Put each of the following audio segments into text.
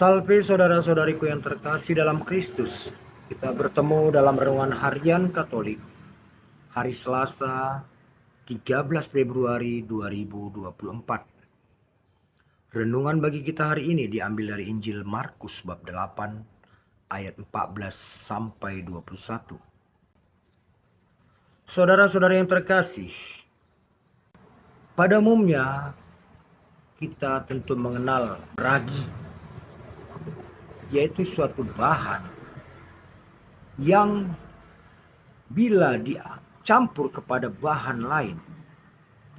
Salve saudara-saudariku yang terkasih dalam Kristus. Kita bertemu dalam renungan harian Katolik hari Selasa 13 Februari 2024. Renungan bagi kita hari ini diambil dari Injil Markus bab 8 ayat 14 sampai 21. Saudara-saudara yang terkasih, pada umumnya kita tentu mengenal ragi, yaitu suatu bahan yang bila dicampur kepada bahan lain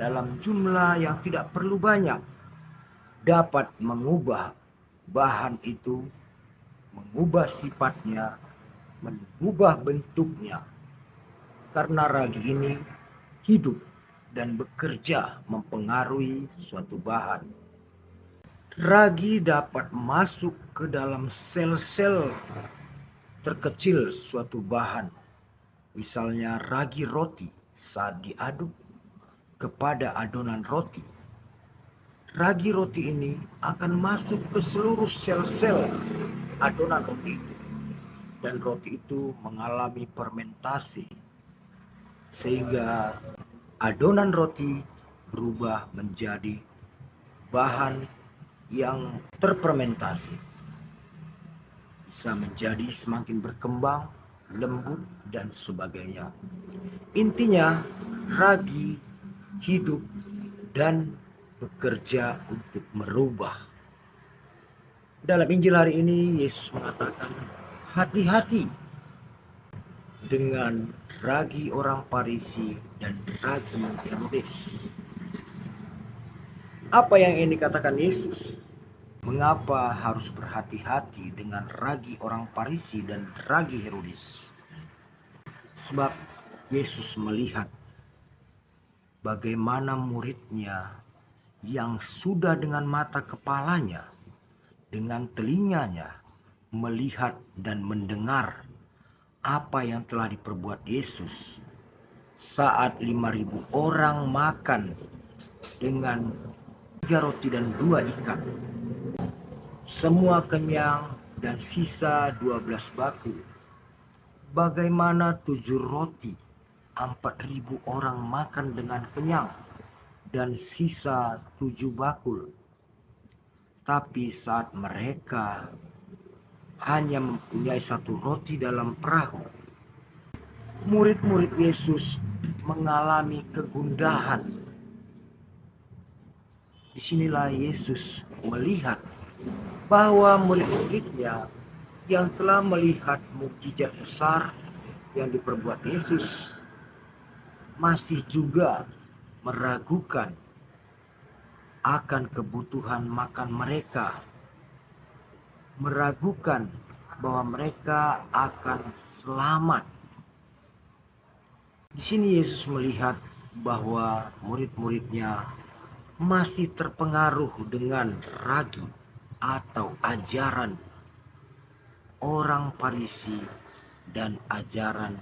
dalam jumlah yang tidak perlu banyak, dapat mengubah bahan itu, mengubah sifatnya, mengubah bentuknya. Karena ragi ini hidup dan bekerja mempengaruhi suatu bahan. Ragi dapat masuk ke dalam sel-sel terkecil suatu bahan. Misalnya ragi roti saat diaduk kepada adonan roti. Ragi roti ini akan masuk ke seluruh sel-sel adonan roti itu. Dan roti itu mengalami fermentasi. Sehingga adonan roti berubah menjadi bahan yang terfermentasi. Bisa menjadi semakin berkembang, lembut, dan sebagainya. Intinya, ragi hidup dan bekerja untuk merubah. Dalam Injil hari ini, Yesus mengatakan, hati-hati dengan ragi orang Farisi dan ragi Herodes. Apa yang ingin dikatakan Yesus? Mengapa harus berhati-hati dengan ragi orang Farisi dan ragi Herodes? Sebab Yesus melihat bagaimana muridnya yang sudah dengan mata kepalanya, dengan telinganya, melihat dan mendengar apa yang telah diperbuat Yesus saat 5.000 orang makan dengan 3 roti dan 2 ikan. Semua kenyang dan sisa 12 bakul. Bagaimana 7 roti 4.000 orang makan dengan kenyang dan sisa 7 bakul. Tapi saat mereka hanya mempunyai 1 roti dalam perahu, murid-murid Yesus mengalami kegundahan. Disinilah Yesus melihat bahwa murid-muridnya yang telah melihat mukjizat besar yang diperbuat Yesus masih juga meragukan akan kebutuhan makan mereka, meragukan bahwa mereka akan selamat. Di sini Yesus melihat bahwa murid-muridnya masih terpengaruh dengan ragi atau ajaran orang Farisi dan ajaran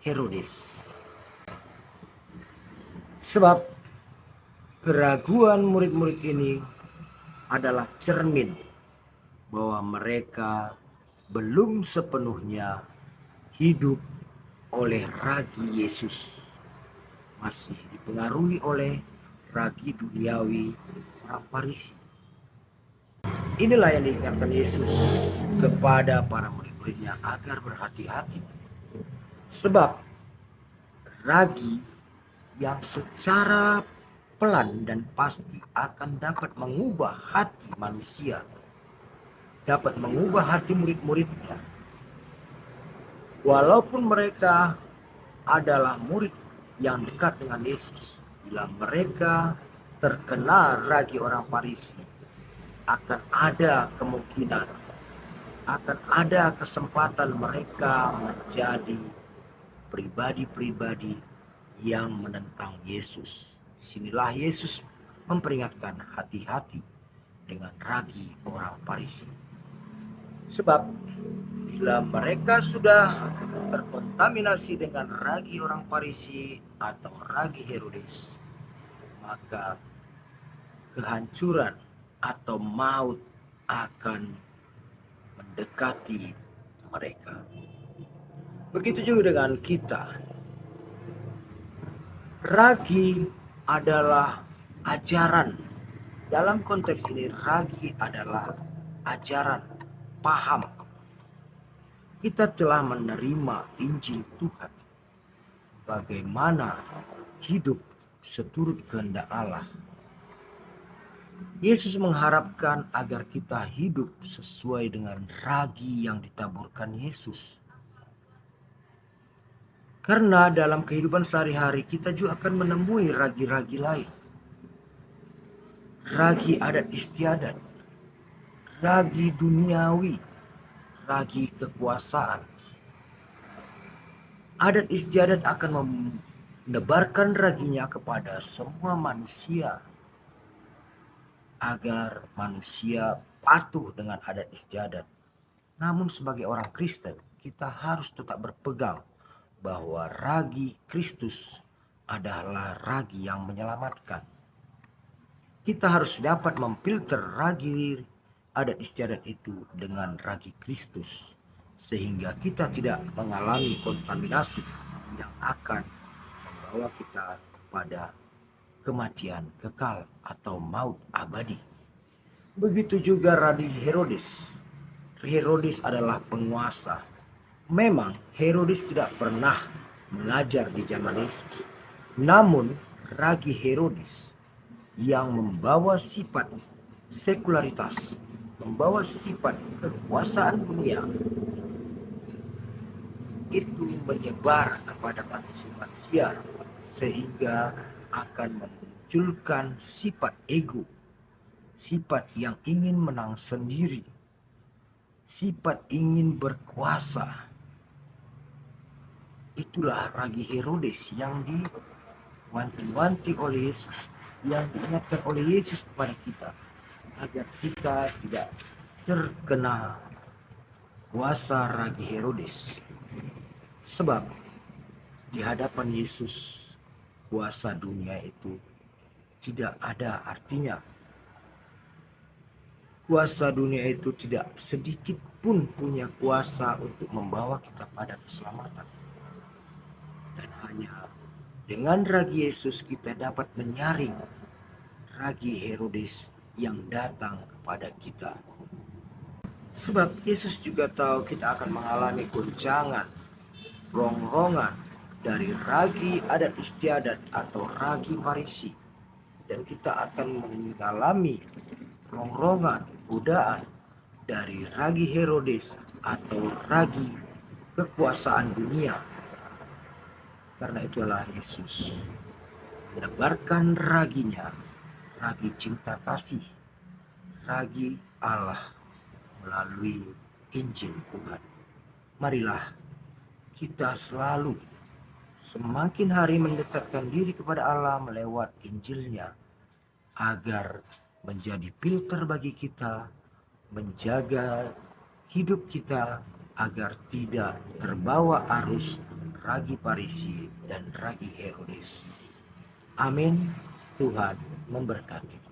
Herodes. Sebab keraguan murid-murid ini adalah cermin bahwa mereka belum sepenuhnya hidup oleh ragi Yesus, masih dipengaruhi oleh ragi duniawi orang Farisi. Inilah yang diingatkan Yesus kepada para murid-muridnya agar berhati-hati. Sebab ragi yang secara pelan dan pasti akan dapat mengubah hati manusia, dapat mengubah hati murid-muridnya. Walaupun mereka adalah murid yang dekat dengan Yesus, bila mereka terkena ragi orang Farisi, akan ada kemungkinan, akan ada kesempatan mereka menjadi pribadi-pribadi yang menentang Yesus. Disinilah Yesus memperingatkan hati-hati dengan ragi orang Farisi. Sebab bila mereka sudah terkontaminasi dengan ragi orang Farisi atau ragi Herodes, maka kehancuran atau maut akan mendekati mereka. Begitu juga dengan kita. Ragi adalah ajaran. Dalam konteks ini ragi adalah ajaran, paham. Kita telah menerima Injil Tuhan. Bagaimana hidup seturut kehendak Allah. Yesus mengharapkan agar kita hidup sesuai dengan ragi yang ditaburkan Yesus. Karena dalam kehidupan sehari-hari kita juga akan menemui ragi-ragi lain. Ragi adat istiadat, ragi duniawi, ragi kekuasaan. Adat istiadat akan menebarkan raginya kepada semua manusia agar manusia patuh dengan adat istiadat. Namun sebagai orang Kristen, kita harus tetap berpegang bahwa ragi Kristus adalah ragi yang menyelamatkan. Kita harus dapat memfilter ragi adat istiadat itu dengan ragi Kristus, sehingga kita tidak mengalami kontaminasi yang akan membawa kita kepada kematian kekal atau maut abadi. Begitu juga ragi Herodes. Herodes adalah penguasa. Memang Herodes tidak pernah mengajar di zaman Yesus. Namun ragi Herodes yang membawa sifat sekularitas, membawa sifat kekuasaan dunia, itu menyebar kepada manusia sehingga akan memunculkan sifat ego, sifat yang ingin menang sendiri, sifat ingin berkuasa. Itulah ragi Herodes yang diwanti-wanti oleh Yesus, yang diingatkan oleh Yesus kepada kita, agar kita tidak terkena kuasa ragi Herodes. Sebab di hadapan Yesus kuasa dunia itu tidak ada artinya. Kuasa dunia itu tidak sedikit pun punya kuasa untuk membawa kita pada keselamatan. Dan hanya dengan ragi Yesus kita dapat menyaring ragi Herodes yang datang kepada kita. Sebab Yesus juga tahu kita akan mengalami goncangan, rongrongan dari ragi adat istiadat atau ragi Farisi. Dan kita akan mengalami rongrongan, godaan dari ragi Herodes atau ragi kekuasaan dunia. Karena itulah Yesus menebarkan raginya, ragi cinta kasih, ragi Allah melalui Injil Tuhan. Marilah kita selalu semakin hari mendekatkan diri kepada Allah melewat Injilnya, agar menjadi filter bagi kita, menjaga hidup kita agar tidak terbawa arus ragi Farisi dan ragi Herodes. Amin. Tuhan memberkati.